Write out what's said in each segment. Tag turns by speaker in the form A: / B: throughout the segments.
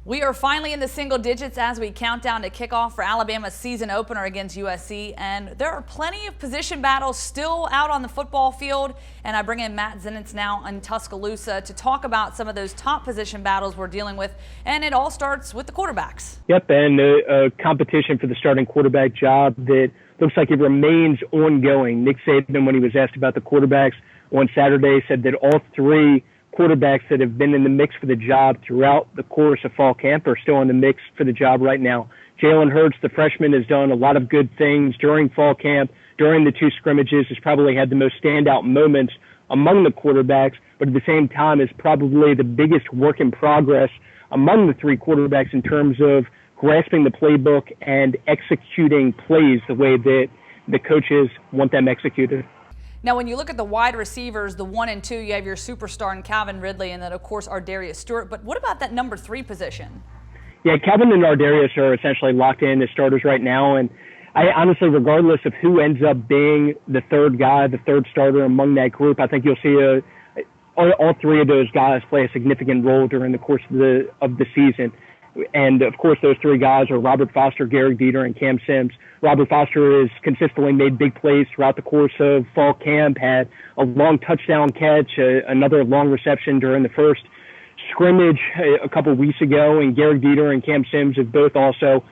A: We are finally in the single digits as we count down to kickoff for Alabama's season opener against USC. And there are plenty of position battles still out on the football field. And I bring in Matt Zenitz now in Tuscaloosa to talk about some of those top position battles we're dealing with. And it all starts with the quarterbacks.
B: Yep, and a competition for the starting quarterback job that looks like it remains ongoing. Nick Saban, when he was asked about the quarterbacks on Saturday, said that all three quarterbacks that have been in the mix for the job throughout the course of fall camp are still in the mix for the job right now. Jalen Hurts, the freshman, has done a lot of good things during fall camp, during the two scrimmages, has probably had the most standout moments among the quarterbacks, but at the same time is probably the biggest work in progress among the three quarterbacks in terms of grasping the playbook and executing plays the way that the coaches want them executed.
A: Now, when you look at the wide receivers, the 1 and 2, you have your superstar in Calvin Ridley, and then, of course, Ardarius Stewart. But what about that number 3 position?
B: Yeah, Calvin and Ardarius are essentially locked in as starters right now. And I honestly, regardless of who ends up being the third guy, the third starter among that group, I think you'll see all three of those guys play a significant role during the course of the season. And, of course, those three guys are Robert Foster, Garrett Dieter, and Cam Sims. Robert Foster has consistently made big plays throughout the course of fall camp, had a long touchdown catch, another long reception during the first scrimmage a couple of weeks ago, and Garrett Dieter and Cam Sims have both also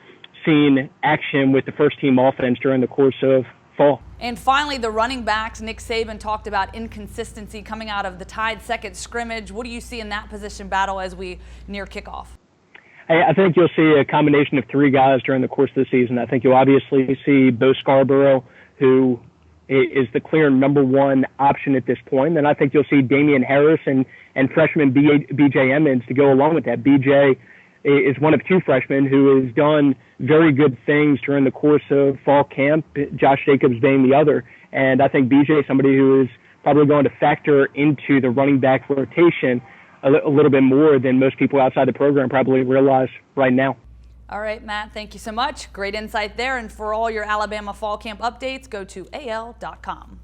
B: seen action with the first-team offense during the course of fall.
A: And finally, the running backs. Nick Saban talked about inconsistency coming out of the tied second scrimmage. What do you see in that position battle as we near kickoff?
B: I think you'll see a combination of three guys during the course of the season. I think you'll obviously see Bo Scarborough, who is the clear number one option at this point. And I think you'll see Damian Harris and freshman B.J. Emmons to go along with that. B.J. is one of two freshmen who has done very good things during the course of fall camp, Josh Jacobs being the other. And I think B.J. is somebody who is probably going to factor into the running back rotation a little bit more than most people outside the program probably realize right now.
A: All right, Matt, thank you so much. Great insight there. And for all your Alabama fall camp updates, go to AL.com.